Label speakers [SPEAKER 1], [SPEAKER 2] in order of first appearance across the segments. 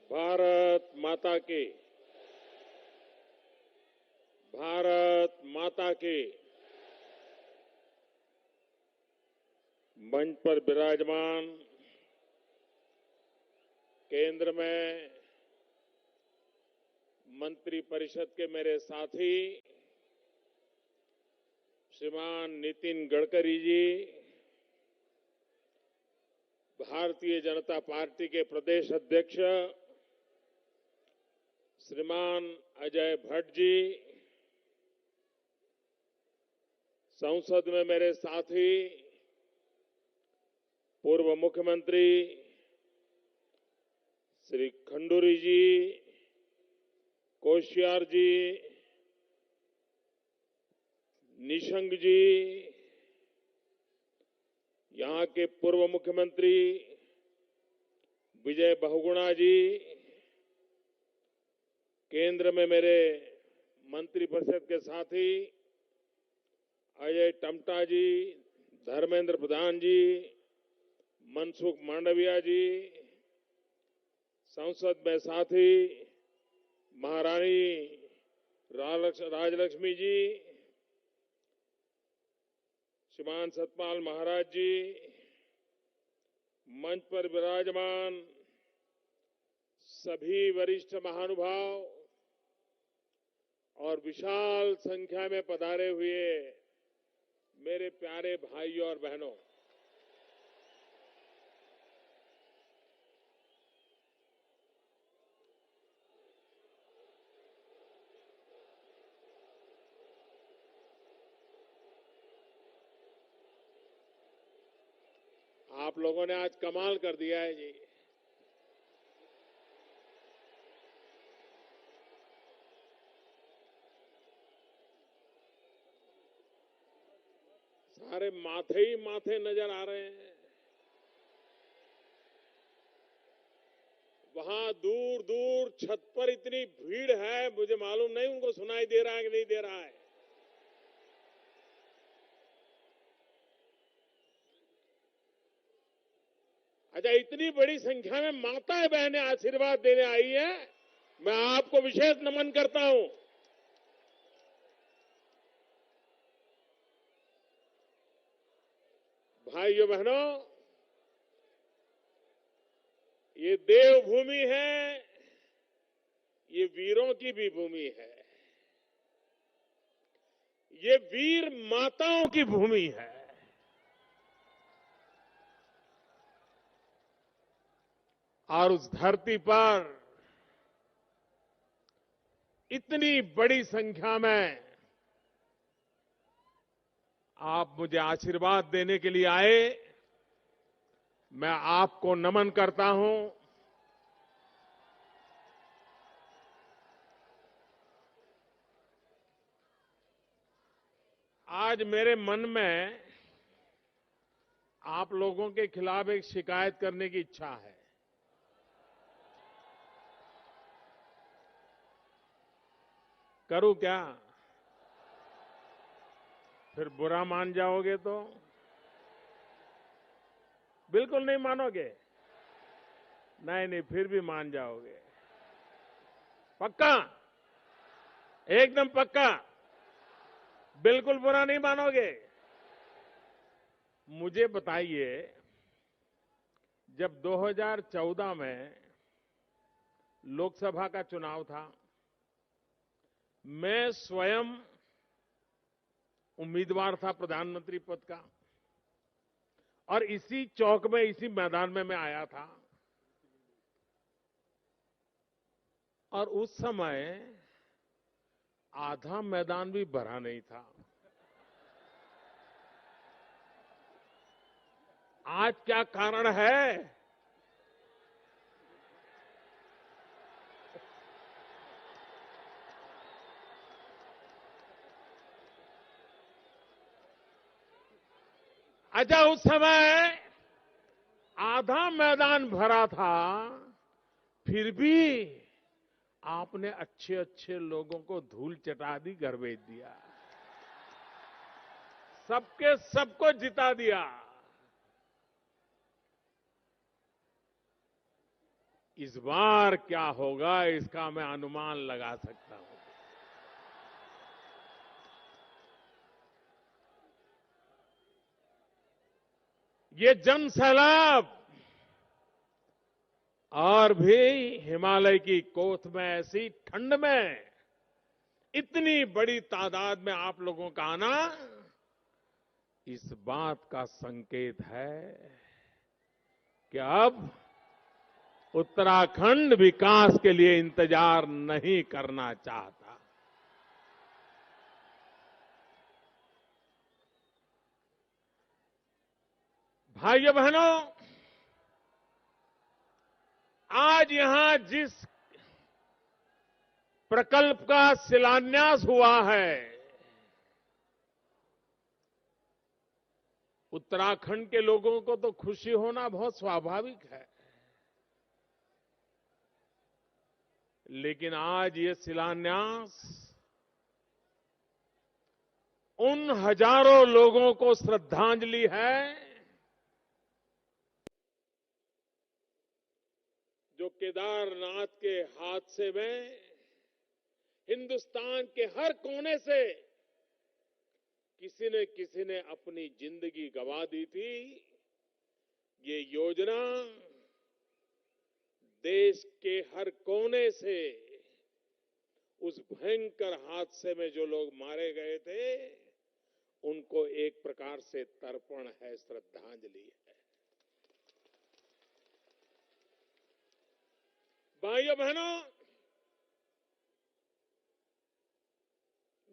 [SPEAKER 1] भारत माता की। भारत माता की। मंच पर विराजमान केंद्र में मंत्री परिषद के मेरे साथी श्रीमान नितिन गडकरी जी, भारतीय जनता पार्टी के प्रदेश अध्यक्ष श्रीमान अजय भट्ट जी, संसद में मेरे साथी पूर्व मुख्यमंत्री श्री खंडूरी जी, कोश्यार जी, निशंक जी, यहां के पूर्व मुख्यमंत्री विजय बहुगुणा जी, केंद्र में मेरे मंत्रिपरिषद के साथी अजय टमटा जी, धर्मेंद्र प्रधान जी, मनसुख मांडविया जी, संसद में साथी महारानी राजलक्ष्मी जी, श्रीमान सतपाल महाराज जी, मंच पर विराजमान सभी वरिष्ठ महानुभाव और विशाल संख्या में पधारे हुए मेरे प्यारे भाइयों और बहनों, आप लोगों ने आज कमाल कर दिया है जी। सारे माथे ही माथे नजर आ रहे हैं। वहां दूर दूर छत पर इतनी भीड़ है, मुझे मालूम नहीं उनको सुनाई दे रहा है कि नहीं दे रहा है। अच्छा, इतनी बड़ी संख्या में माताएं बहनें आशीर्वाद देने आई है, मैं आपको विशेष नमन करता हूं। भाइयों बहनों, ये देवभूमि है, ये वीरों की भी भूमि है, ये वीर माताओं की भूमि है। और उस धरती पर इतनी बड़ी संख्या में आप मुझे आशीर्वाद देने के लिए आए, मैं आपको नमन करता हूं। आज मेरे मन में आप लोगों के खिलाफ एक शिकायत करने की इच्छा है। करूं क्या? फिर बुरा मान जाओगे तो? बिल्कुल नहीं मानोगे? नहीं नहीं, फिर भी मान जाओगे। पक्का? एकदम पक्का? बिल्कुल बुरा नहीं मानोगे? मुझे बताइए, जब 2014 में लोकसभा का चुनाव था, मैं स्वयं उम्मीदवार था प्रधानमंत्री पद का, और इसी चौक में, इसी मैदान में मैं आया था। और उस समय आधा मैदान भी भरा नहीं था। आज क्या कारण है? अच्छा, उस समय आधा मैदान भरा था, फिर भी आपने अच्छे अच्छे लोगों को धूल चटा दी, घर भेज दिया, सबके सबको जिता दिया। इस बार क्या होगा इसका मैं अनुमान लगा सकता हूं। ये जन सैलाब और भी हिमालय की कोथ में ऐसी ठंड में इतनी बड़ी तादाद में आप लोगों का आना इस बात का संकेत है कि अब उत्तराखंड विकास के लिए इंतजार नहीं करना चाहता। भाइयों बहनों, आज यहां जिस प्रकल्प का शिलान्यास हुआ है, उत्तराखंड के लोगों को तो खुशी होना बहुत स्वाभाविक है, लेकिन आज ये शिलान्यास उन हजारों लोगों को श्रद्धांजलि है जो केदारनाथ के हादसे में हिंदुस्तान के हर कोने से किसी ने अपनी जिंदगी गंवा दी थी। ये योजना देश के हर कोने से उस भयंकर हादसे में जो लोग मारे गए थे उनको एक प्रकार से तर्पण है, श्रद्धांजलि है। भाइयों बहनों,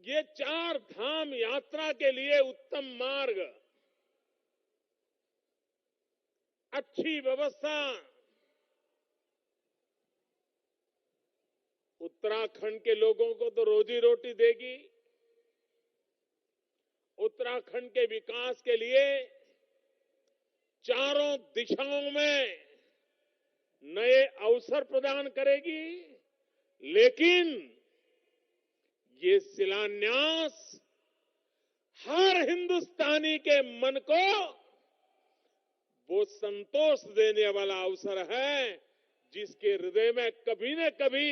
[SPEAKER 1] ये 4 धाम यात्रा के लिए उत्तम मार्ग, अच्छी व्यवस्था उत्तराखंड के लोगों को तो रोजी रोटी देगी, उत्तराखंड के विकास के लिए चारों दिशाओं में नए अवसर प्रदान करेगी, लेकिन ये शिलान्यास हर हिंदुस्तानी के मन को वो संतोष देने वाला अवसर है जिसके हृदय में कभी न कभी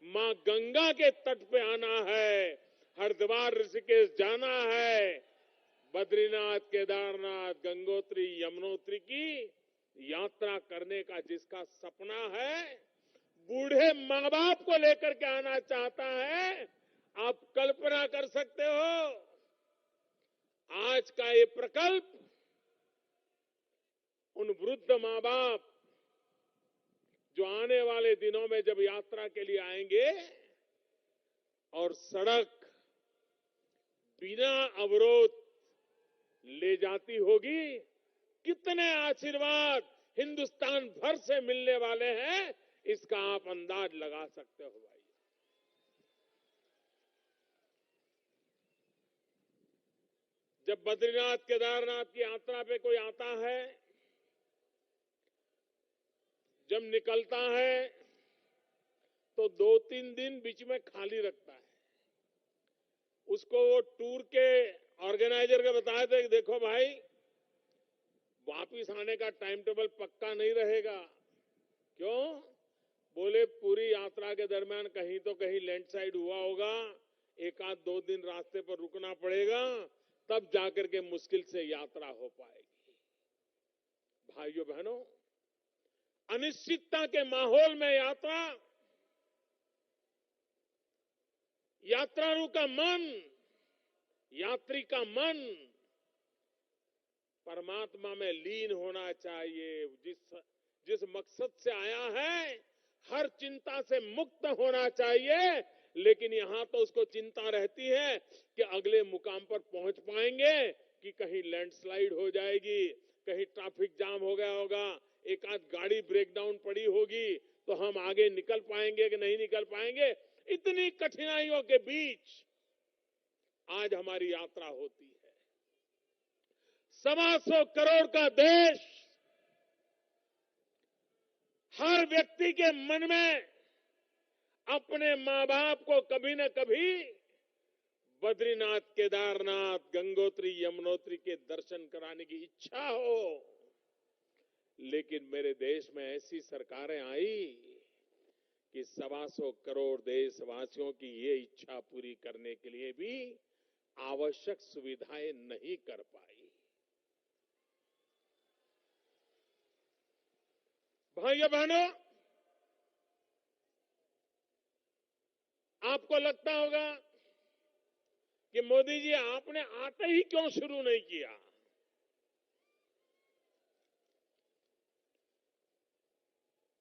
[SPEAKER 1] मां गंगा के तट पे आना है, हरिद्वार ऋषिकेश जाना है, बद्रीनाथ केदारनाथ गंगोत्री यमुनोत्री की यात्रा करने का जिसका सपना है, बूढ़े मां बाप को लेकर के आना चाहता है। आप कल्पना कर सकते हो आज का ये प्रकल्प उन वृद्ध मां बाप जो आने वाले दिनों में जब यात्रा के लिए आएंगे और सड़क बिना अवरोध ले जाती होगी, कितने आशीर्वाद हिंदुस्तान भर से मिलने वाले हैं, इसका आप अंदाज लगा सकते हो। भाई, जब बद्रीनाथ केदारनाथ की यात्रा पे कोई आता है, जब निकलता है तो 2-3 दिन बीच में खाली रखता है। उसको वो टूर के ऑर्गेनाइजर के बताए थे कि देखो भाई, वापिस आने का टाइम टेबल पक्का नहीं रहेगा। क्यों? बोले पूरी यात्रा के दरमियान कहीं तो कहीं लैंडस्लाइड हुआ होगा, 1-2 दिन रास्ते पर रुकना पड़ेगा, तब जाकर के मुश्किल से यात्रा हो पाएगी। भाइयों बहनों, अनिश्चितता के माहौल में यात्रालु का मन, यात्री का मन परमात्मा में लीन होना चाहिए। जिस मकसद से आया है, हर चिंता से मुक्त होना चाहिए, लेकिन यहां तो उसको चिंता रहती है कि अगले मुकाम पर पहुंच पाएंगे कि कहीं लैंडस्लाइड हो जाएगी, कहीं ट्रैफिक जाम हो गया होगा, एक आध गाड़ी ब्रेकडाउन पड़ी होगी तो हम आगे निकल पाएंगे कि नहीं निकल पाएंगे। इतनी कठिनाइयों के बीच आज हमारी यात्रा होती है। 125 करोड़ का देश, हर व्यक्ति के मन में अपने मां बाप को कभी न कभी बद्रीनाथ केदारनाथ गंगोत्री यमुनोत्री के दर्शन कराने की इच्छा हो, लेकिन मेरे देश में ऐसी सरकारें आई कि 125 करोड़ देशवासियों की ये इच्छा पूरी करने के लिए भी आवश्यक सुविधाएं नहीं कर पाई। भाइयों बहनों, आपको लगता होगा कि मोदी जी आपने आते ही क्यों शुरू नहीं किया।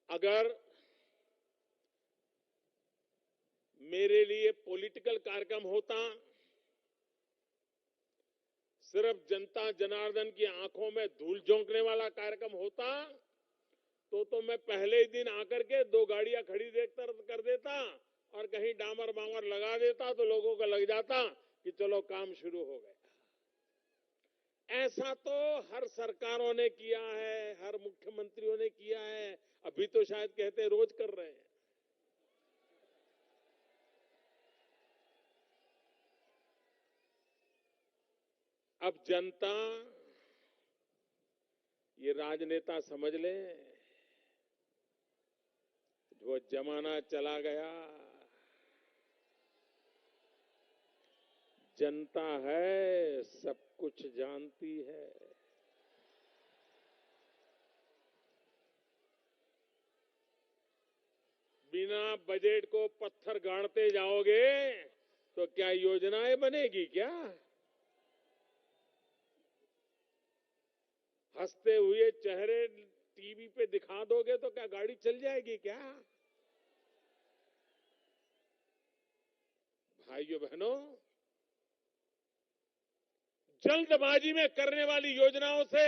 [SPEAKER 1] अगर मेरे लिए पॉलिटिकल कार्यक्रम होता, सिर्फ जनता जनार्दन की आंखों में धूल झोंकने वाला कार्यक्रम होता, तो मैं पहले ही दिन आकर के 2 गाड़ियां खड़ी कर देता और कहीं डामर बामर लगा देता तो लोगों को लग जाता कि चलो काम शुरू हो गया। ऐसा तो हर सरकारों ने किया है, हर मुख्यमंत्रियों ने किया है, अभी तो शायद कहते रोज कर रहे हैं। अब जनता ये राजनेता समझ ले, वो जमाना चला गया। जनता है, सब कुछ जानती है। बिना बजट को पत्थर गाड़ते जाओगे तो क्या योजनाएं बनेगी क्या? हंसते हुए चेहरे टीवी पे दिखा दोगे तो क्या गाड़ी चल जाएगी क्या? भाइयों बहनों, जल्दबाजी में करने वाली योजनाओं से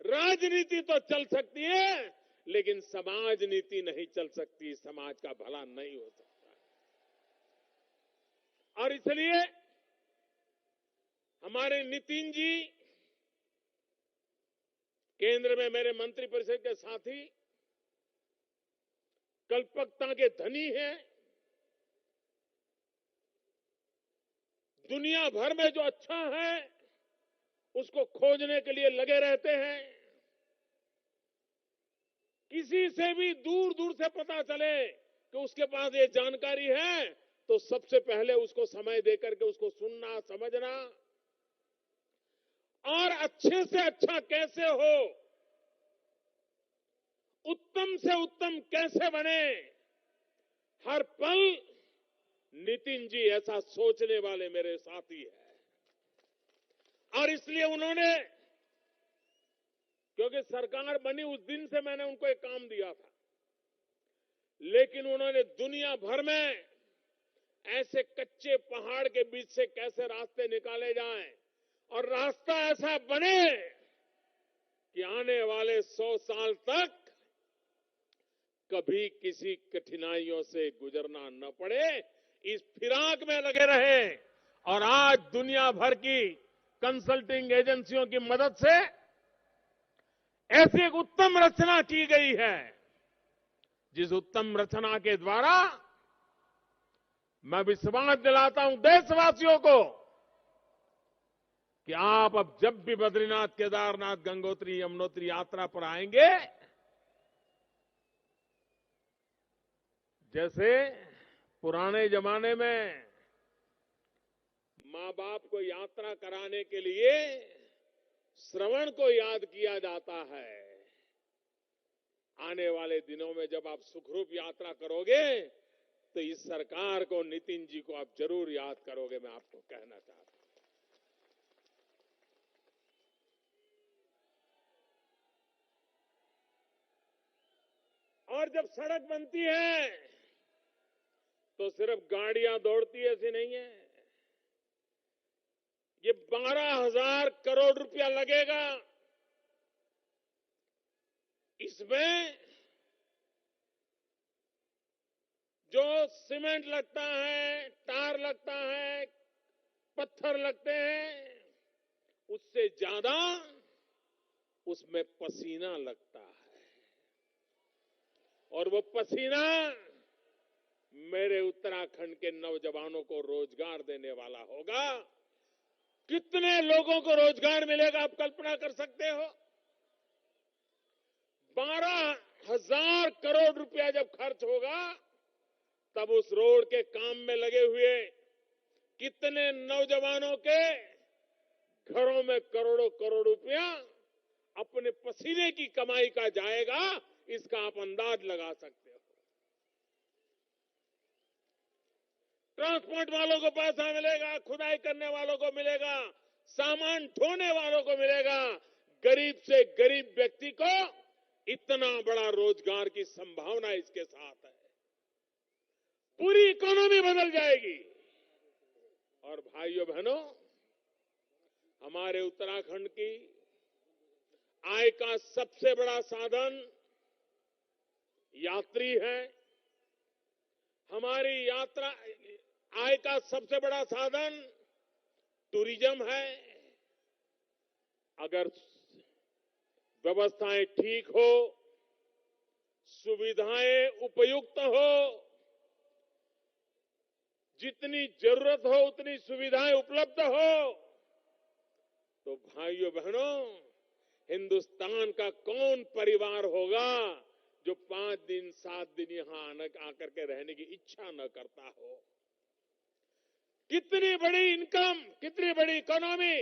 [SPEAKER 1] राजनीति तो चल सकती है, लेकिन समाज नीति नहीं चल सकती, समाज का भला नहीं हो सकता। और इसलिए हमारे नितिन जी केंद्र में मेरे मंत्रिपरिषद के साथी कल्पकता के धनी हैं। दुनिया भर में जो अच्छा है उसको खोजने के लिए लगे रहते हैं। किसी से भी दूर दूर से पता चले कि उसके पास ये जानकारी है तो सबसे पहले उसको समय देकर के उसको सुनना, समझना और अच्छे से अच्छा कैसे हो, उत्तम से उत्तम कैसे बने, हर पल नितिन जी ऐसा सोचने वाले मेरे साथी हैं। और इसलिए उन्होंने, क्योंकि सरकार बनी उस दिन से मैंने उनको एक काम दिया था, लेकिन उन्होंने दुनिया भर में ऐसे कच्चे पहाड़ के बीच से कैसे रास्ते निकाले जाएं और रास्ता ऐसा बने कि आने वाले 100 साल तक कभी किसी कठिनाइयों से गुजरना न पड़े, इस फिराक में लगे रहे। और आज दुनिया भर की कंसल्टिंग एजेंसियों की मदद से ऐसी एक उत्तम रचना की गई है, जिस उत्तम रचना के द्वारा मैं विश्वास दिलाता हूं देशवासियों को कि आप अब जब भी बद्रीनाथ, केदारनाथ, गंगोत्री, यमुनोत्री यात्रा पर आएंगे, जैसे पुराने जमाने में मां बाप को यात्रा कराने के लिए श्रवण को याद किया जाता है, आने वाले दिनों में जब आप सुखरूप यात्रा करोगे तो इस सरकार को, नितिन जी को आप जरूर याद करोगे, मैं आपको कहना चाहता हूं। और जब सड़क बनती है तो सिर्फ गाड़ियां दौड़ती है ऐसी नहीं है, ये 12,000 करोड़ रुपया लगेगा। इसमें जो सीमेंट लगता है, टार लगता है, पत्थर लगते हैं, उससे ज्यादा उसमें पसीना लगता है। और वो पसीना मेरे उत्तराखंड के नौजवानों को रोजगार देने वाला होगा। कितने लोगों को रोजगार मिलेगा आप कल्पना कर सकते हो? 12,000 करोड़ रुपया जब खर्च होगा, तब उस रोड के काम में लगे हुए कितने नौजवानों के घरों में करोड़ों करोड़ रुपया अपने पसीने की कमाई का जाएगा, इसका आप अंदाज लगा सकते हो। ट्रांसपोर्ट वालों को पैसा मिलेगा, खुदाई करने वालों को मिलेगा, सामान ढोने वालों को मिलेगा, गरीब से गरीब व्यक्ति को इतना बड़ा रोजगार की संभावना इसके साथ है। पूरी इकोनॉमी बदल जाएगी। और भाइयों बहनों, हमारे उत्तराखंड की आय का सबसे बड़ा साधन यात्री है। हमारी यात्रा आय का सबसे बड़ा साधन टूरिज्म है। अगर व्यवस्थाएं ठीक हो, सुविधाएं उपयुक्त हो, जितनी जरूरत हो उतनी सुविधाएं उपलब्ध हो, तो भाइयों बहनों, हिंदुस्तान का कौन परिवार होगा जो 5 दिन 7 दिन यहां आकर के रहने की इच्छा न करता हो। कितनी बड़ी इनकम, कितनी बड़ी इकोनॉमी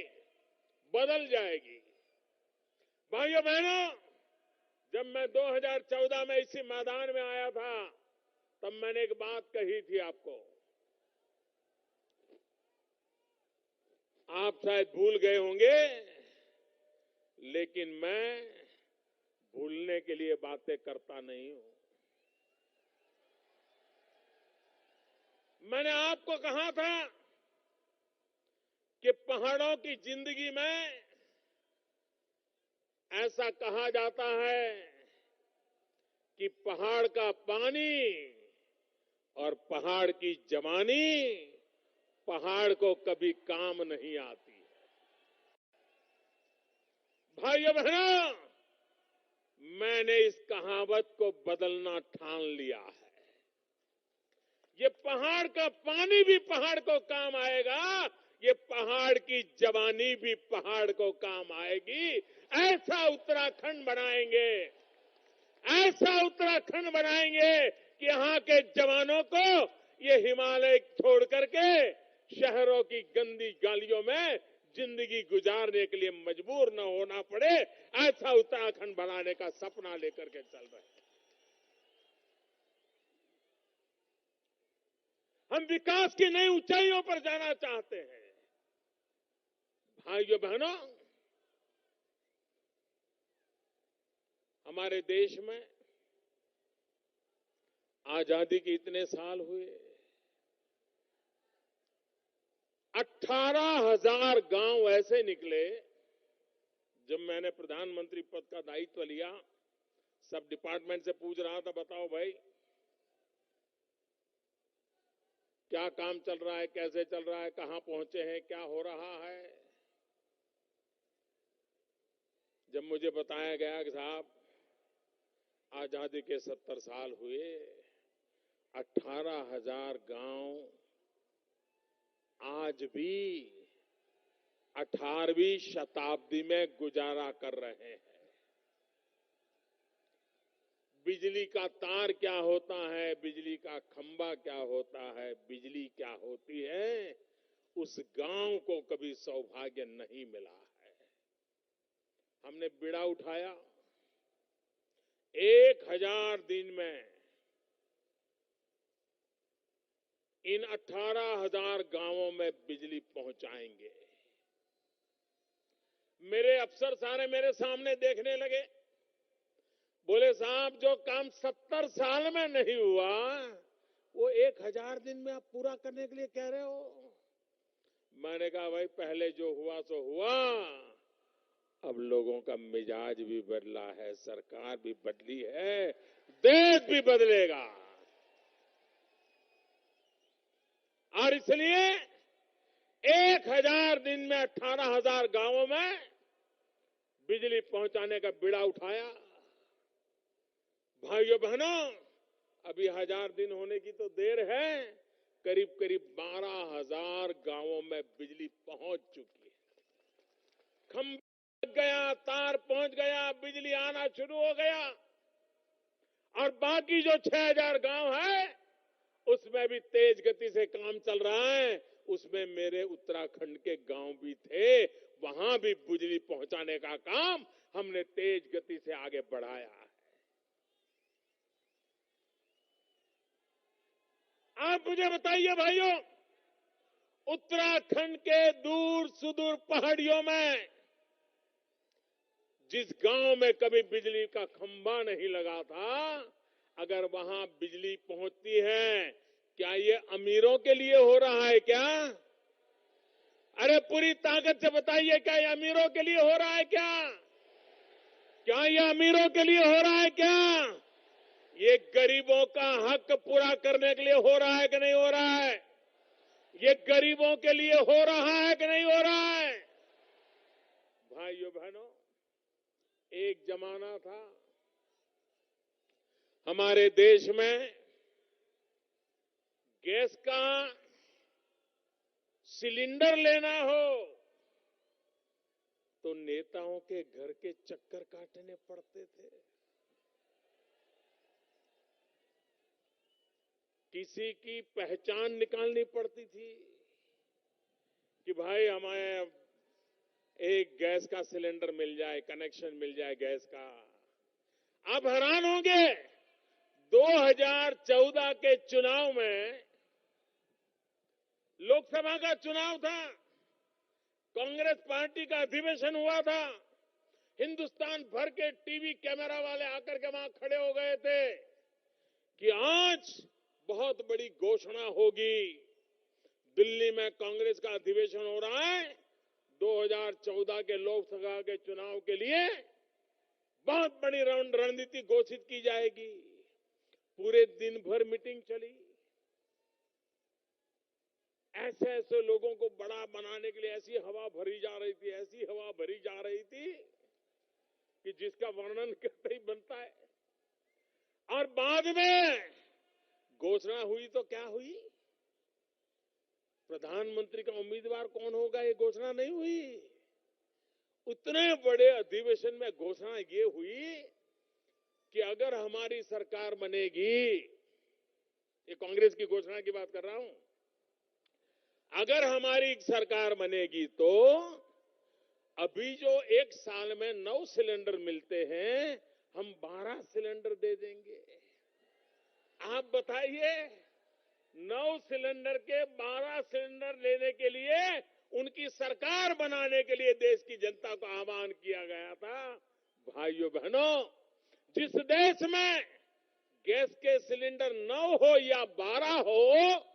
[SPEAKER 1] बदल जाएगी। भाइयों बहनों, जब मैं 2014 में इसी मैदान में आया था, तब मैंने एक बात कही थी आपको। आप शायद भूल गए होंगे, लेकिन मैं भूलने के लिए बातें करता नहीं हूं। मैंने आपको कहा था कि पहाड़ों की जिंदगी में ऐसा कहा जाता है कि पहाड़ का पानी और पहाड़ की जवानी पहाड़ को कभी काम नहीं आती है। भाइयों बहनों, मैंने इस कहावत को बदलना ठान लिया है। ये पहाड़ का पानी भी पहाड़ को काम आएगा, ये पहाड़ की जवानी भी पहाड़ को काम आएगी। ऐसा उत्तराखंड बनाएंगे, ऐसा उत्तराखंड बनाएंगे कि यहाँ के जवानों को ये हिमालय छोड़ करके शहरों की गंदी गालियों में जिंदगी गुजारने के लिए मजबूर न होना पड़े। ऐसा उत्तराखंड बनाने का सपना लेकर के चल रहे हैं। हम विकास की नई ऊंचाइयों पर जाना चाहते हैं। भाइयों बहनों, हमारे देश में आजादी के इतने साल हुए, 18,000 गांव ऐसे निकले। जब मैंने प्रधानमंत्री पद का दायित्व लिया, सब डिपार्टमेंट से पूछ रहा था, बताओ भाई क्या काम चल रहा है, कैसे चल रहा है, कहां पहुंचे हैं, क्या हो रहा है। जब मुझे बताया गया कि साहब आजादी के 70 साल हुए, 18,000 गांव आज भी 18वीं शताब्दी में गुजारा कर रहे हैं। बिजली का तार क्या होता है, बिजली का खंभा क्या होता है, बिजली क्या होती है, उस गांव को कभी सौभाग्य नहीं मिला है। हमने बीड़ा उठाया, 1000 दिन में इन 18,000 गांवों में बिजली पहुंचाएंगे। मेरे अफसर सारे मेरे सामने देखने लगे, बोले साहब जो काम 70 साल में नहीं हुआ वो 1000 दिन में आप पूरा करने के लिए कह रहे हो। मैंने कहा भाई पहले जो हुआ सो हुआ, अब लोगों का मिजाज भी बदला है, सरकार भी बदली है, देश भी बदलेगा। और इसलिए 1000 दिन में 18,000 गांवों में बिजली पहुंचाने का बीड़ा उठाया। भाइयों बहनों, अभी 1000 दिन होने की तो देर है, करीब करीब 12,000 गांवों में बिजली पहुंच चुकी है। खंभा लग गया, तार पहुंच गया, बिजली आना शुरू हो गया। और बाकी जो 6,000 गांव है उसमें भी तेज गति से काम चल रहा है। उसमें मेरे उत्तराखंड के गांव भी थे, वहां भी बिजली पहुंचाने का काम हमने तेज गति से आगे बढ़ाया है। आप मुझे बताइए भाइयों, उत्तराखंड के दूर सुदूर पहाड़ियों में जिस गांव में कभी बिजली का खंभा नहीं लगा था, अगर वहां बिजली पहुंचती है, क्या ये अमीरों के लिए हो रहा है क्या? अरे पूरी ताकत से बताइए, क्या ये अमीरों के लिए हो रहा है क्या? क्या ये अमीरों के लिए हो रहा है क्या? ये गरीबों का हक पूरा करने के लिए हो रहा है कि नहीं हो रहा है? ये गरीबों के लिए हो रहा है कि नहीं हो रहा है? भाइयों बहनों, एक जमाना था हमारे देश में गैस का सिलेंडर लेना हो तो नेताओं के घर के चक्कर काटने पड़ते थे। किसी की पहचान निकालनी पड़ती थी कि भाई हमें एक गैस का सिलेंडर मिल जाए, कनेक्शन मिल जाए गैस का। आप हैरान होंगे, 2014 के चुनाव में, लोकसभा का चुनाव था, कांग्रेस पार्टी का अधिवेशन हुआ था, हिंदुस्तान भर के टीवी कैमरा वाले आकर के वहां खड़े हो गए थे कि आज बहुत बड़ी घोषणा होगी। दिल्ली में कांग्रेस का अधिवेशन हो रहा है, 2014 के लोकसभा के चुनाव के लिए बहुत बड़ी रणनीति घोषित की जाएगी। पूरे दिन भर मीटिंग चली। ऐसे ऐसे लोगों को बड़ा बनाने के लिए ऐसी हवा भरी जा रही थी, ऐसी हवा भरी जा रही थी कि जिसका वर्णन करते ही बनता है। और बाद में घोषणा हुई तो क्या हुई? प्रधानमंत्री का उम्मीदवार कौन होगा, ये घोषणा नहीं हुई। उतने बड़े अधिवेशन में घोषणा ये हुई कि अगर हमारी सरकार बनेगी, ये कांग्रेस की घोषणा की बात कर रहा हूं, अगर हमारी सरकार बनेगी तो अभी जो एक साल में 9 सिलेंडर मिलते हैं, हम 12 सिलेंडर दे देंगे। आप बताइए, 9 सिलेंडर के 12 सिलेंडर लेने के लिए उनकी सरकार बनाने के लिए देश की जनता को आह्वान किया गया था। भाइयों बहनों, जिस देश में गैस के सिलेंडर 9 हो या 12 हो,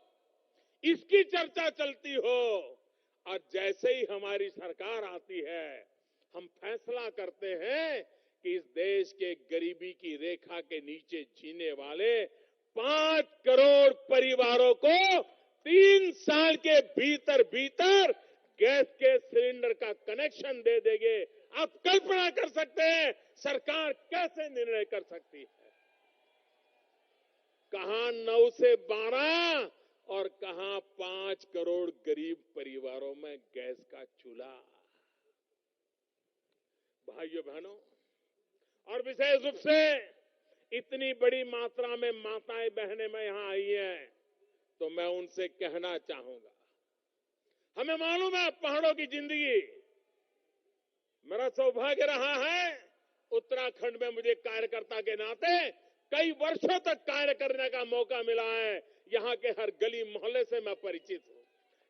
[SPEAKER 1] इसकी चर्चा चलती हो, और जैसे ही हमारी सरकार आती है, हम फैसला करते हैं कि इस देश के गरीबी की रेखा के नीचे जीने वाले 5 करोड़ परिवारों को 3 साल के भीतर भीतर गैस के सिलेंडर का कनेक्शन दे देंगे। आप कल्पना कर सकते हैं सरकार कैसे निर्णय कर सकती है। कहां 9 से 12 और कहां 5 करोड़ गरीब परिवारों में गैस का चूल्हा। भाइयों बहनों, और विशेष रूप से इतनी बड़ी मात्रा में माताएं बहनें में यहां आई हैं, तो मैं उनसे कहना चाहूंगा, हमें मालूम है पहाड़ों की जिंदगी। मेरा सौभाग्य रहा है उत्तराखंड में मुझे कार्यकर्ता के नाते कई वर्षों तक कार्य करने का मौका मिला है। यहां के हर गली मोहल्ले से मैं परिचित हूं,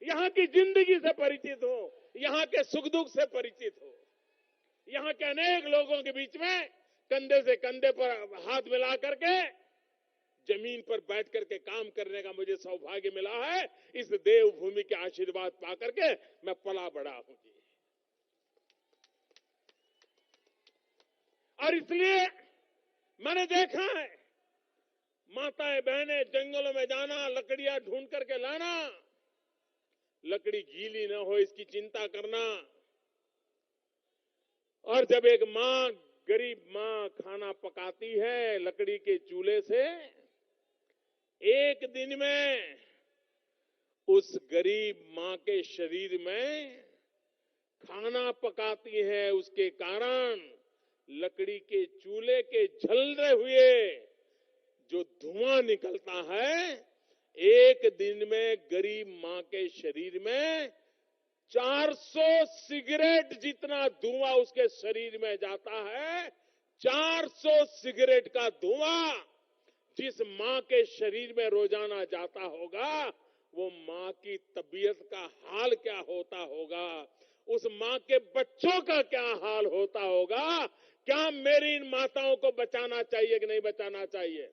[SPEAKER 1] यहां की जिंदगी से परिचित हूं, यहां के सुख दुख से परिचित हूं। यहां के अनेक लोगों के बीच में कंधे से कंधे पर हाथ मिला करके जमीन पर बैठ करके काम करने का मुझे सौभाग्य मिला है। इस देवभूमि के आशीर्वाद पा करके मैं पला बड़ा हूं जी। और इसलिए मैंने देखा है, माताएं बहनें जंगलों में जाना, लकड़ियां ढूंढ करके लाना, लकड़ी गीली न हो इसकी चिंता करना। और जब एक मां, गरीब मां खाना पकाती है लकड़ी के चूल्हे से, एक दिन में उस गरीब मां के शरीर में खाना पकाती है, उसके कारण लकड़ी के चूल्हे के जलते हुए जो धुआं निकलता है, एक दिन में गरीब मां के शरीर में 400 सिगरेट जितना धुआं उसके शरीर में जाता है। 400 सिगरेट का धुआं जिस मां के शरीर में रोजाना जाता होगा, वो मां की तबीयत का हाल क्या होता होगा, उस मां के बच्चों का क्या हाल होता होगा। क्या मेरी इन माताओं को बचाना चाहिए कि नहीं बचाना चाहिए?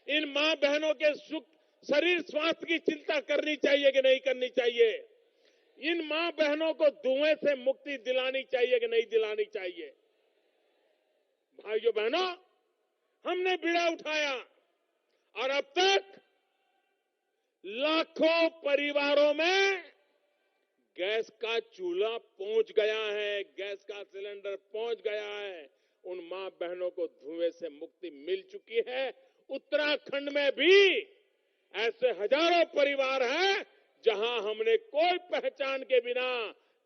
[SPEAKER 1] इन मां बहनों के सुख शरीर स्वास्थ्य की चिंता करनी चाहिए कि नहीं करनी चाहिए? इन मां बहनों को धुएं से मुक्ति दिलानी चाहिए कि नहीं दिलानी चाहिए? भाइयों बहनों, हमने बीड़ा उठाया और अब तक लाखों परिवारों में गैस का चूल्हा पहुंच गया है, गैस का सिलेंडर पहुंच गया है। उन मां बहनों को धुएं से मुक्ति मिल चुकी है। उत्तराखंड में भी ऐसे हजारों परिवार हैं जहां हमने कोई पहचान के बिना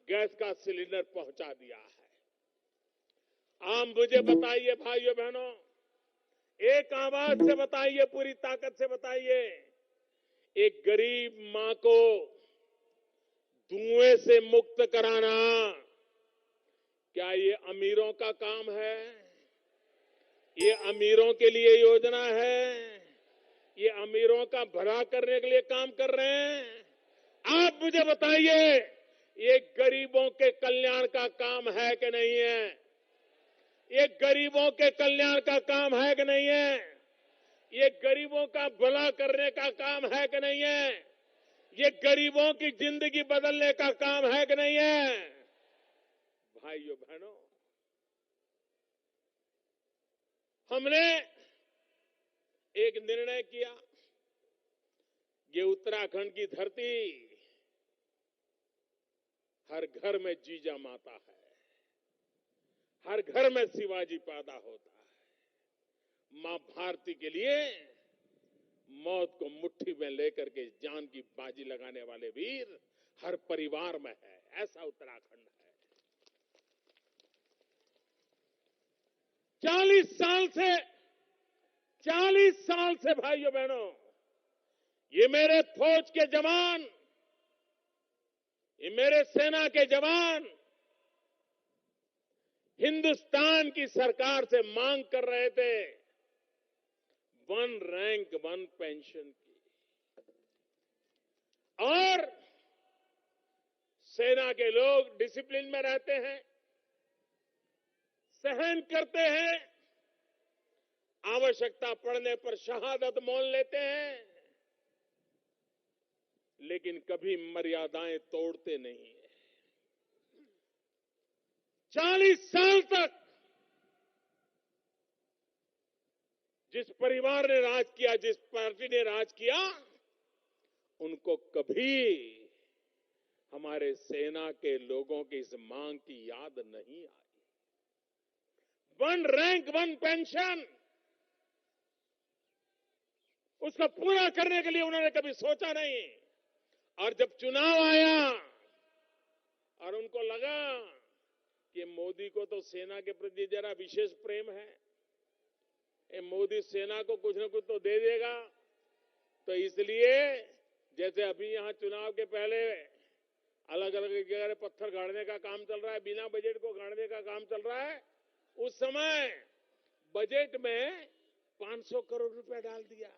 [SPEAKER 1] गैस का सिलेंडर पहुंचा दिया है। आप मुझे बताइए भाइयों बहनों, एक आवाज से बताइए, पूरी ताकत से बताइए, एक गरीब मां को धुएं से मुक्त कराना क्या ये अमीरों का काम है? ये अमीरों के लिए योजना है? ये अमीरों का भला करने के लिए काम कर रहे हैं? आप मुझे बताइए, ये गरीबों के कल्याण का काम है कि नहीं है? ये गरीबों के कल्याण का काम है कि नहीं है? ये गरीबों का भला करने का काम है कि नहीं है? ये गरीबों की जिंदगी बदलने का काम है कि नहीं है? भाइयों बहनों, हमने एक निर्णय किया, ये उत्तराखंड की धरती हर घर में जीजा माता है, हर घर में शिवाजी पैदा होता है। मां भारती के लिए मौत को मुट्ठी में लेकर के जान की बाजी लगाने वाले वीर हर परिवार में है। ऐसा उत्तराखंड है। 40 साल से भाइयों बहनों, ये मेरे फौज के जवान, ये मेरे सेना के जवान हिंदुस्तान की सरकार से मांग कर रहे थे 1 रैंक 1 पेंशन की। और सेना के लोग डिसिप्लिन में रहते हैं, सहन करते हैं, आवश्यकता पड़ने पर शहादत मोल लेते हैं, लेकिन कभी मर्यादाएं तोड़ते नहीं है। 40 साल तक जिस परिवार ने राज किया, जिस पार्टी ने राज किया, उनको कभी हमारे सेना के लोगों की इस मांग की याद नहीं आई। 1 रैंक 1 पेंशन, उसको पूरा करने के लिए उन्होंने कभी सोचा नहीं। और जब चुनाव आया और उनको लगा कि मोदी को तो सेना के प्रति जरा विशेष प्रेम है, मोदी सेना को कुछ न कुछ तो दे देगा, तो इसलिए जैसे अभी यहां चुनाव के पहले अलग अलग जगह पत्थर गाड़ने का काम चल रहा है, बिना बजट को गाड़ने का काम चल रहा है, उस समय बजट में 500 करोड़ रुपया डाल दिया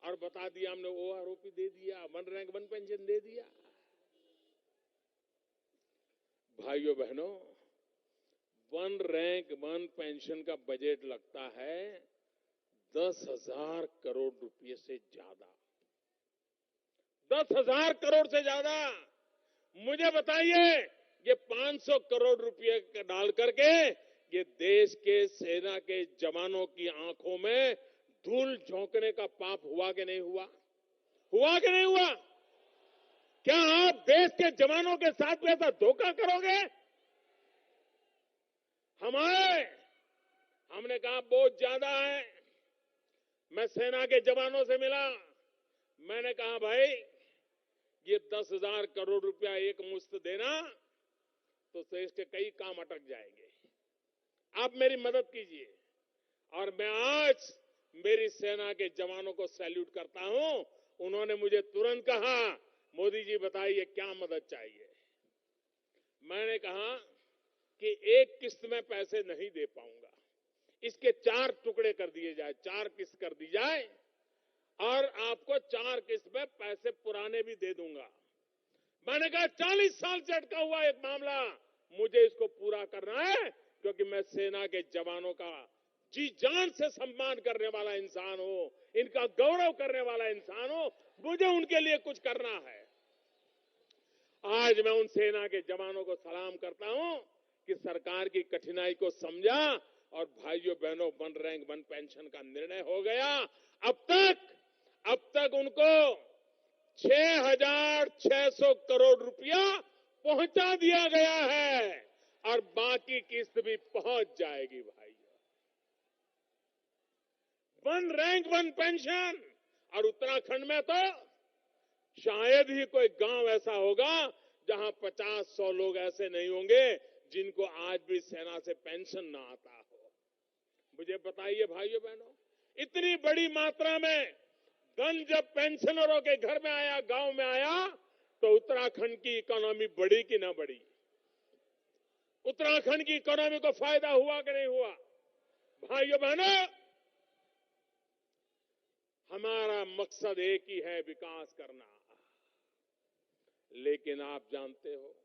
[SPEAKER 1] और बता दिया हमने ओआरओपी दे दिया, 1 रैंक 1 पेंशन दे दिया। भाइयों बहनों, 1 रैंक 1 पेंशन का बजट लगता है 10,000 करोड़ रुपए से ज्यादा। 10,000 करोड़ से ज्यादा। मुझे बताइए, ये 500 करोड़ रुपए डाल करके ये देश के सेना के जवानों की आंखों में धूल झोंकने का पाप हुआ कि नहीं हुआ? हुआ कि नहीं हुआ? क्या आप देश के जवानों के साथ में ऐसा धोखा करोगे? हमने कहा बहुत ज्यादा है। मैं सेना के जवानों से मिला, मैंने कहा भाई ये 10,000 करोड़ रुपया एक मुश्त देना तो देश के कई काम अटक जाएंगे, आप मेरी मदद कीजिए। और मैं आज मेरी सेना के जवानों को सैल्यूट करता हूं। उन्होंने मुझे तुरंत कहा, मोदी जी बताइए क्या मदद चाहिए। मैंने कहा कि एक किस्त में पैसे नहीं दे पाऊंगा, इसके 4 टुकड़े कर दिए जाए, 4 किस्त कर दी जाए और आपको 4 किस्त में पैसे पुराने भी दे दूंगा। मैंने कहा 40 साल से अटका हुआ एक मामला, मुझे इसको पूरा करना है, क्योंकि मैं सेना के जवानों का जी जान से सम्मान करने वाला इंसान हूं, इनका गौरव करने वाला इंसान हूं, मुझे उनके लिए कुछ करना है। आज मैं उन सेना के जवानों को सलाम करता हूं कि सरकार की कठिनाई को समझा और भाइयों बहनों 1 रैंक 1 पेंशन का निर्णय हो गया। अब तक उनको 6,600 करोड़ रुपया पहुंचा दिया गया है और बाकी किस्त भी पहुंच जाएगी भाइयों। 1 रैंक 1 पेंशन। और उत्तराखंड में तो शायद ही कोई गांव ऐसा होगा जहां 50-100 लोग ऐसे नहीं होंगे जिनको आज भी सेना से पेंशन ना आता हो। मुझे बताइए भाइयों बहनों, इतनी बड़ी मात्रा में धन जब पेंशनरों के घर में आया, गांव में आया, तो उत्तराखंड की इकोनॉमी बढ़ी कि ना बढ़ी? उत्तराखंड की इकोनॉमी को फायदा हुआ कि नहीं हुआ? भाइयों बहनों, हमारा मकसद एक ही है, विकास करना। लेकिन आप जानते हो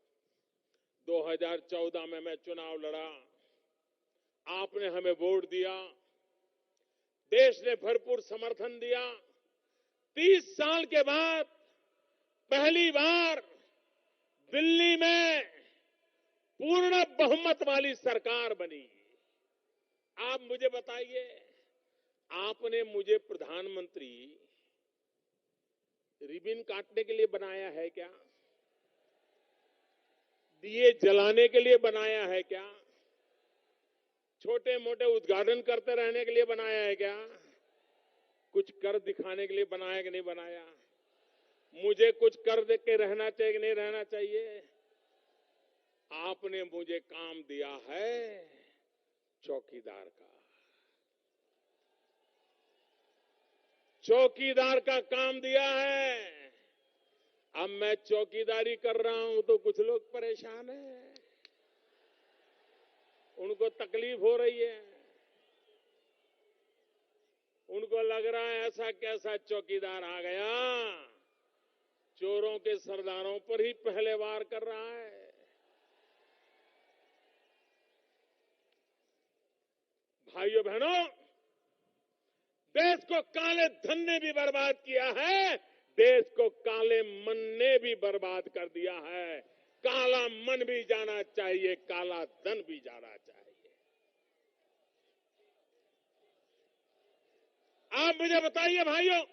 [SPEAKER 1] 2014 में मैं चुनाव लड़ा, आपने हमें वोट दिया, देश ने भरपूर समर्थन दिया। 30 साल के बाद पहली बार दिल्ली में पूर्ण बहुमत वाली सरकार बनी। आप मुझे बताइए, आपने मुझे प्रधानमंत्री रिबन काटने के लिए बनाया है क्या? दिए जलाने के लिए बनाया है क्या? छोटे मोटे उद्घाटन करते रहने के लिए बनाया है क्या? कुछ कर दिखाने के लिए बनाया कि नहीं बनाया? मुझे कुछ कर दे के रहना चाहिए कि नहीं रहना चाहिए? आपने मुझे काम दिया है चौकीदार का। चौकीदार का काम दिया है। अब मैं चौकीदारी कर रहा हूं तो कुछ लोग परेशान हैं, उनको तकलीफ हो रही है, उनको लग रहा है ऐसा कैसा चौकीदार आ गया, चोरों के सरदारों पर ही पहले वार कर रहा है। भाइयों बहनों, देश को काले धन ने भी बर्बाद किया है, देश को काले मन ने भी बर्बाद कर दिया है। काला मन भी जाना चाहिए, काला धन भी जाना चाहिए। आप मुझे बताइए भाइयों,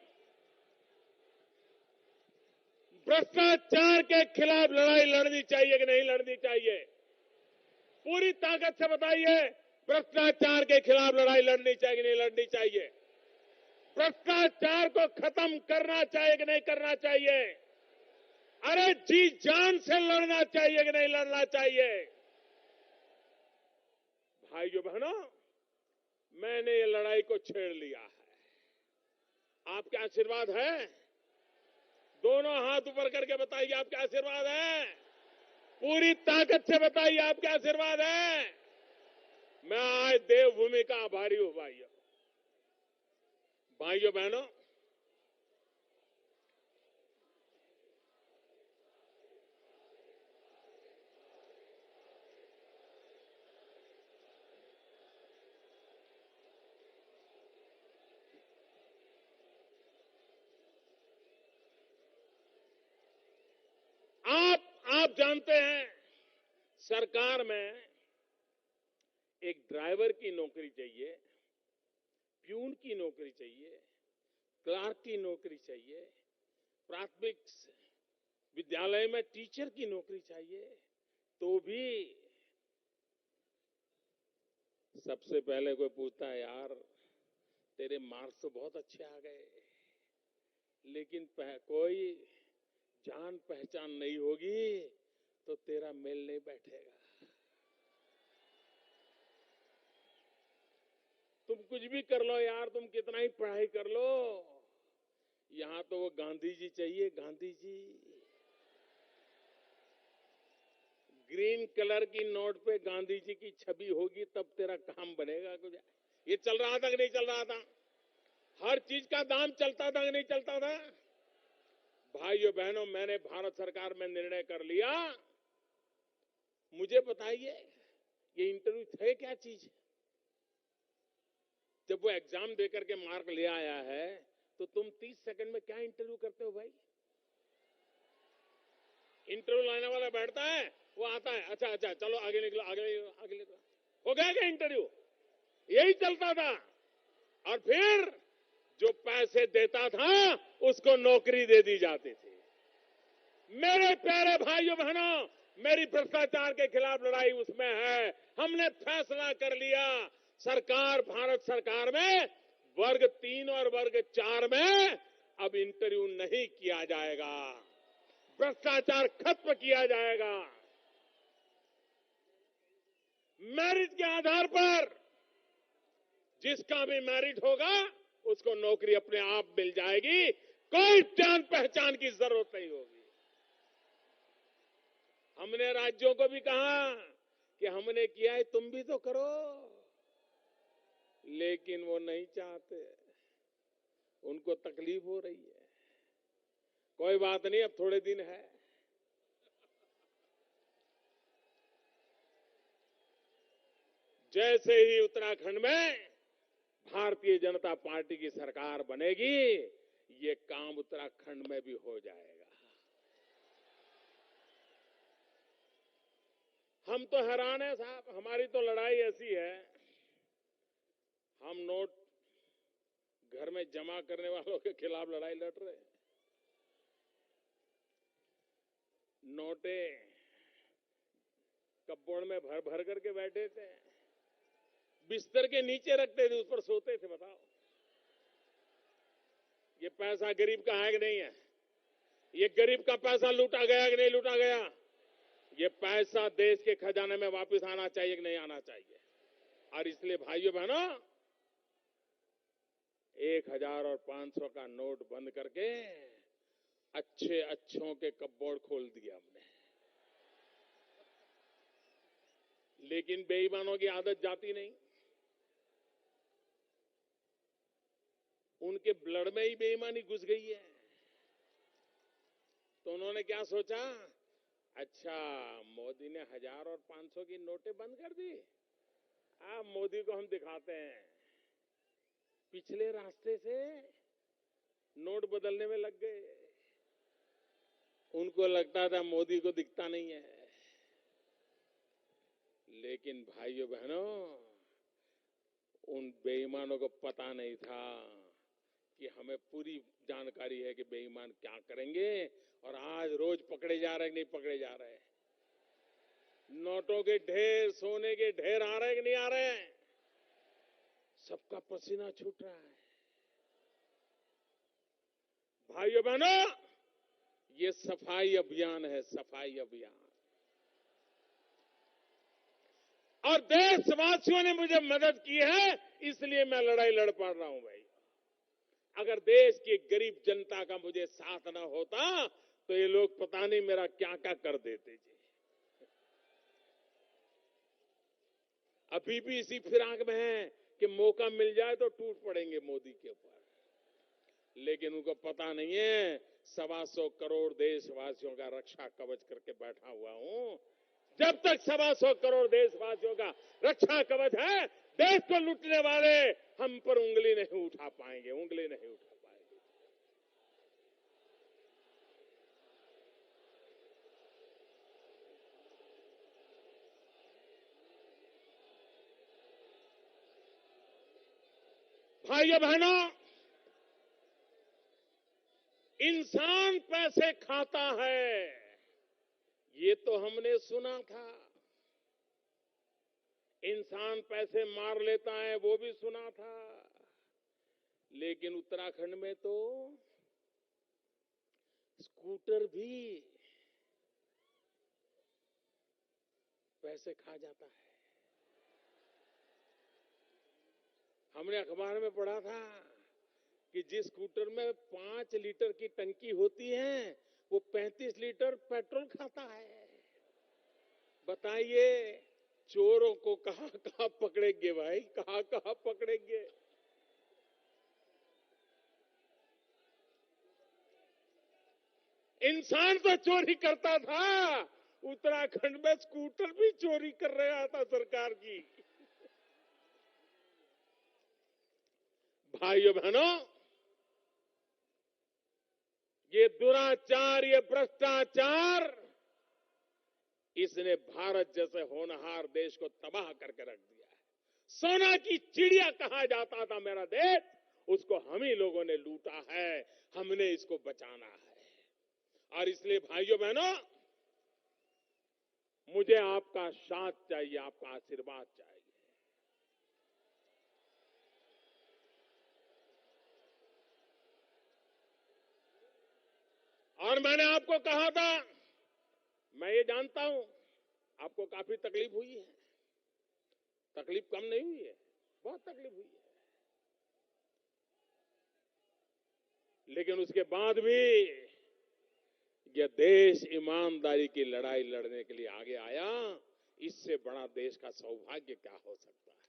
[SPEAKER 1] भ्रष्टाचार के खिलाफ लड़ाई लड़नी चाहिए कि नहीं लड़नी चाहिए? पूरी ताकत से बताइए, भ्रष्टाचार के खिलाफ लड़ाई लड़नी चाहिए कि नहीं लड़नी चाहिए? भ्रष्टाचार को खत्म करना चाहिए कि नहीं करना चाहिए? अरे जी जान से लड़ना चाहिए कि नहीं लड़ना चाहिए? भाइयों बहनों, मैंने ये लड़ाई को छेड़ लिया है। आपके आशीर्वाद है? दोनों हाथ ऊपर करके बताइए, आपका आशीर्वाद है? पूरी ताकत से बताइए, आपका आशीर्वाद है? मैं आज देवभूमि का आभारी हूं भाइयों। भाइयों बहनों, आप जानते हैं, सरकार में एक ड्राइवर की नौकरी चाहिए, प्यून की नौकरी चाहिए, क्लार्क की नौकरी चाहिए, प्राथमिक विद्यालय में टीचर की नौकरी चाहिए, तो भी सबसे पहले कोई पूछता है, यार तेरे मार्क्स तो बहुत अच्छे आ गए, लेकिन कोई जान पहचान नहीं होगी तो तेरा मेल नहीं बैठेगा। तुम कुछ भी कर लो यार, तुम कितना ही पढ़ाई कर लो, यहां तो वो गांधी जी चाहिए, गांधी जी। ग्रीन कलर की नोट पे गांधी जी की छवि होगी तब तेरा काम बनेगा कुछ। ये चल रहा था कि नहीं चल रहा था? हर चीज का दाम चलता था कि नहीं चलता था? भाइयों बहनों, मैंने भारत सरकार में निर्णय कर लिया, मुझे बताइए ये इंटरव्यू है क्या चीज? जब वो एग्जाम देकर के मार्क ले आया है तो तुम 30 सेकंड में क्या इंटरव्यू करते हो भाई? इंटरव्यू लाने वाला बैठता है, वो आता है, अच्छा अच्छा चलो आगे निकलो, आगे निकलो, हो गया क्या इंटरव्यू? यही चलता था। और फिर जो पैसे देता था उसको नौकरी दे दी जाती थी। मेरे प्यारे भाइयों बहनों, मेरी भ्रष्टाचार के खिलाफ लड़ाई उसमें है। हमने फैसला कर लिया, सरकार, भारत सरकार में वर्ग 3 और वर्ग 4 में अब इंटरव्यू नहीं किया जाएगा, भ्रष्टाचार खत्म किया जाएगा। मेरिट के आधार पर जिसका भी मेरिट होगा उसको नौकरी अपने आप मिल जाएगी, कोई जान पहचान की जरूरत नहीं होगी। हमने राज्यों को भी कहा कि हमने किया है, तुम भी तो करो, लेकिन वो नहीं चाहते, उनको तकलीफ हो रही है। कोई बात नहीं, अब थोड़े दिन है। जैसे ही उत्तराखंड में भारतीय जनता पार्टी की सरकार बनेगी, ये काम उत्तराखंड में भी हो जाएगा। हम तो हैरान है साहब, हमारी तो लड़ाई ऐसी है, हम नोट घर में जमा करने वालों के खिलाफ लड़ाई लड़ रहे हैं। नोटे कपबोर्ड में भर भर करके बैठे थे, बिस्तर के नीचे रखते थे, उस पर सोते थे। बताओ ये पैसा गरीब का है कि नहीं है? ये गरीब का पैसा लूटा गया कि नहीं लूटा गया? ये पैसा देश के खजाने में वापस आना चाहिए कि नहीं आना चाहिए? और इसलिए भाइयों बहनों, 1000 और 500 का नोट बंद करके अच्छों के कपबोर्ड खोल दिए हमने। लेकिन बेईमानों की आदत जाती नहीं, उनके ब्लड में ही बेईमानी घुस गई है। तो उन्होंने क्या सोचा, अच्छा मोदी ने 1000 और 500 की नोटें बंद कर दी, अब मोदी को हम दिखाते हैं। पिछले रास्ते से नोट बदलने में लग गए। उनको लगता था मोदी को दिखता नहीं है। लेकिन भाइयों बहनों, उन बेईमानों को पता नहीं था कि हमें पूरी जानकारी है कि बेईमान क्या करेंगे। और आज रोज पकड़े जा रहे हैं कि नहीं पकड़े जा रहे? नोटों के ढेर, सोने के ढेर आ रहे हैं कि नहीं आ रहे हैं? सबका पसीना छूट रहा है। भाइयों बहनों, ये सफाई अभियान है, सफाई अभियान। और देशवासियों ने मुझे मदद की है, इसलिए मैं लड़ाई लड़ पा रहा हूं भाई। अगर देश की गरीब जनता का मुझे साथ न होता तो ये लोग पता नहीं मेरा क्या क्या कर देते जी। अभी भी इसी फिराक में है कि मौका मिल जाए तो टूट पड़ेंगे मोदी के ऊपर। लेकिन उनको पता नहीं है 125 करोड़ देशवासियों का रक्षा कवच करके बैठा हुआ हूं। जब तक 125 करोड़ देशवासियों का रक्षा कवच है, देश को लूटने वाले हम पर उंगली नहीं उठा पाएंगे, उंगली नहीं उठा पाएंगे। भाइयों बहनों, इंसान पैसे खाता है, ये तो हमने सुना था। इंसान पैसे मार लेता है, वो भी सुना था। लेकिन उत्तराखंड में तो स्कूटर भी पैसे खा जाता है। हमने अखबार में पढ़ा था कि जिस स्कूटर में 5 लीटर की टंकी होती है वो 35 लीटर पेट्रोल खाता है। बताइए चोरों को कहां कहां पकड़ेंगे भाई, कहां कहां पकड़ेंगे। इंसान तो चोरी करता था, उत्तराखंड में स्कूटर भी चोरी कर रहा था सरकार की। भाइयों बहनों, ये दुराचार, ये भ्रष्टाचार, इसने भारत जैसे होनहार देश को तबाह करके रख दिया है। सोना की चिड़िया कहा जाता था मेरा देश, उसको हम ही लोगों ने लूटा है। हमने इसको बचाना है। और इसलिए भाइयों बहनों, मुझे आपका साथ चाहिए, आपका आशीर्वाद चाहिए। और मैंने आपको कहा था, मैं ये जानता हूं आपको काफी तकलीफ हुई है। तकलीफ कम नहीं हुई है, बहुत तकलीफ हुई है। लेकिन उसके बाद भी यह देश ईमानदारी की लड़ाई लड़ने के लिए आगे आया। इससे बड़ा देश का सौभाग्य क्या हो सकता है।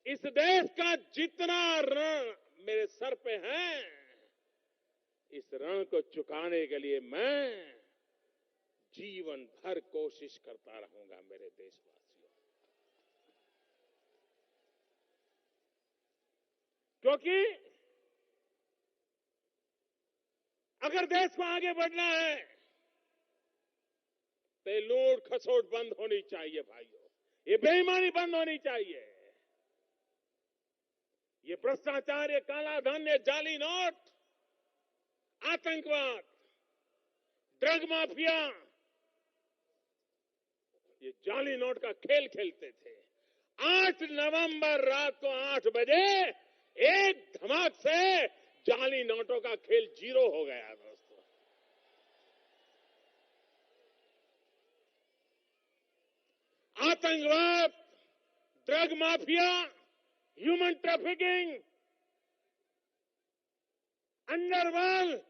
[SPEAKER 1] इस देश का जितना ऋण मेरे सर पे है, इस ऋण को चुकाने के लिए मैं जीवन भर कोशिश करता रहूंगा मेरे देशवासियों। क्योंकि अगर देश को आगे बढ़ना है तो लूट खसोट बंद होनी चाहिए भाइयों, ये बेईमानी बंद होनी चाहिए। ये भ्रष्टाचार, ये काला धन, ये जाली नोट, आतंकवाद, ड्रग माफिया, ये जाली नोट का खेल खेलते थे। 8 नवंबर रात को 8 बजे एक धमाक से जाली नोटों का खेल जीरो हो गया दोस्तों। आतंकवाद, drug mafia, human trafficking, underworld,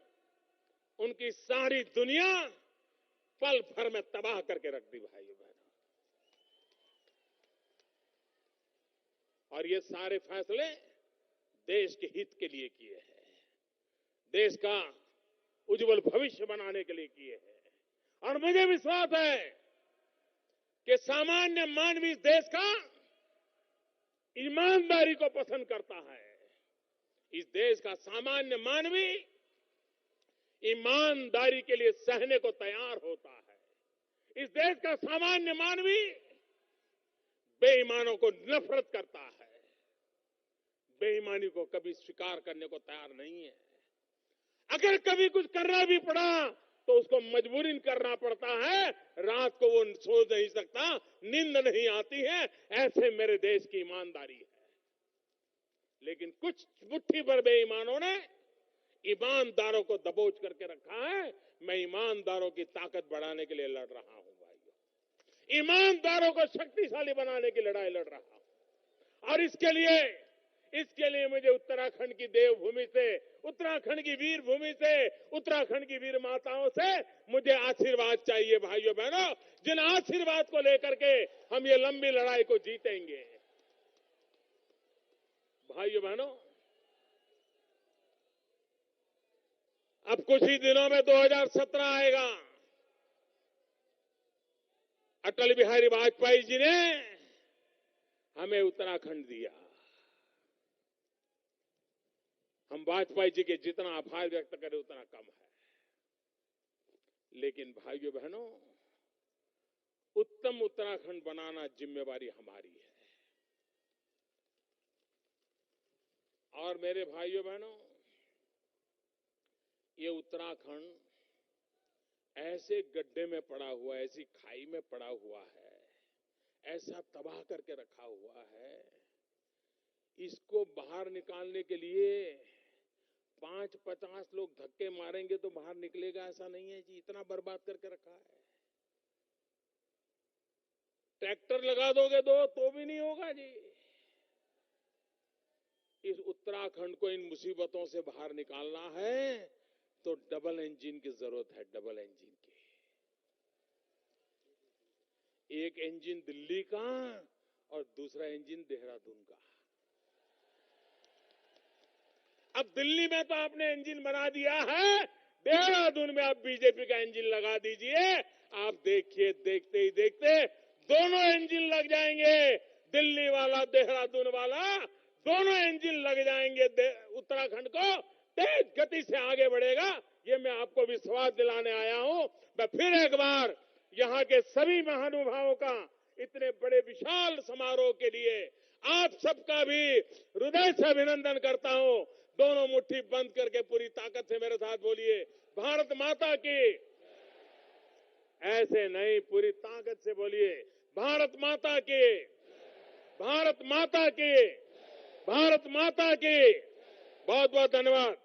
[SPEAKER 1] उनकी सारी दुनिया पल भर में तबाह करके रख दी भाइयों बहनों। और ये सारे फैसले देश के हित के लिए किए हैं, देश का उज्जवल भविष्य बनाने के लिए किए हैं। और मुझे विश्वास है कि सामान्य मानवी इस देश का ईमानदारी को पसंद करता है। इस देश का सामान्य मानवी ईमानदारी के लिए सहने को तैयार होता है। इस देश का सामान्य मानवी बेईमानों को नफरत करता है, बेईमानी को कभी स्वीकार करने को तैयार नहीं है। अगर कभी कुछ करना भी पड़ा तो उसको मजबूरीन करना पड़ता है। रात को वो सो नहीं सकता, नींद नहीं आती है। ऐसे मेरे देश की ईमानदारी है। लेकिन कुछ मुट्ठी भर बेईमानों ने ईमानदारों को दबोच करके रखा है। मैं ईमानदारों की ताकत बढ़ाने के लिए लड़ रहा हूं भाइयों, ईमानदारों को शक्तिशाली बनाने की लड़ाई लड़ रहा हूं। और इसके लिए मुझे उत्तराखंड की देवभूमि से, उत्तराखंड की वीर भूमि से, उत्तराखंड की वीर माताओं से मुझे आशीर्वाद चाहिए भाइयों बहनों, जिन आशीर्वाद को लेकर के हम ये लंबी लड़ाई को जीतेंगे। भाइयों बहनों, अब कुछ ही दिनों में 2017 आएगा। अटल बिहारी वाजपेयी जी ने हमें उत्तराखंड दिया। हम वाजपेयी जी के जितना आभार व्यक्त करें उतना कम है। लेकिन भाइयों बहनों, उत्तम उत्तराखंड बनाना जिम्मेवारी हमारी है। और मेरे भाइयों बहनों, ये उत्तराखंड ऐसे गड्ढे में पड़ा हुआ है, ऐसी खाई में पड़ा हुआ है, ऐसा तबाह करके रखा हुआ है। इसको बाहर निकालने के लिए 5-50 लोग धक्के मारेंगे तो बाहर निकलेगा, ऐसा नहीं है जी। इतना बर्बाद करके रखा है। ट्रैक्टर लगा दोगे दो तो भी नहीं होगा जी। इस उत्तराखंड को इन मुसीबतों से बाहर निकालना है तो डबल इंजन की जरूरत है, डबल इंजन की। एक इंजन दिल्ली का और दूसरा इंजन देहरादून का। अब दिल्ली में तो आपने इंजन बना दिया है, देहरादून में आप बीजेपी का इंजन लगा दीजिए। आप देखिए, देखते ही देखते दोनों इंजन लग जाएंगे, दिल्ली वाला देहरादून वाला, दोनों इंजन लग जाएंगे। उत्तराखंड को तेज गति से आगे बढ़ेगा, ये मैं आपको विश्वास दिलाने आया हूं। मैं फिर एक बार यहां के सभी महानुभावों का इतने बड़े विशाल समारोह के लिए आप सबका भी हृदय से अभिनंदन करता हूं। दोनों मुट्ठी बंद करके पूरी ताकत से मेरे साथ बोलिए, भारत माता की। ऐसे नहीं, पूरी ताकत से बोलिए, भारत माता की, भारत माता की, भारत माता की। बहुत बहुत धन्यवाद।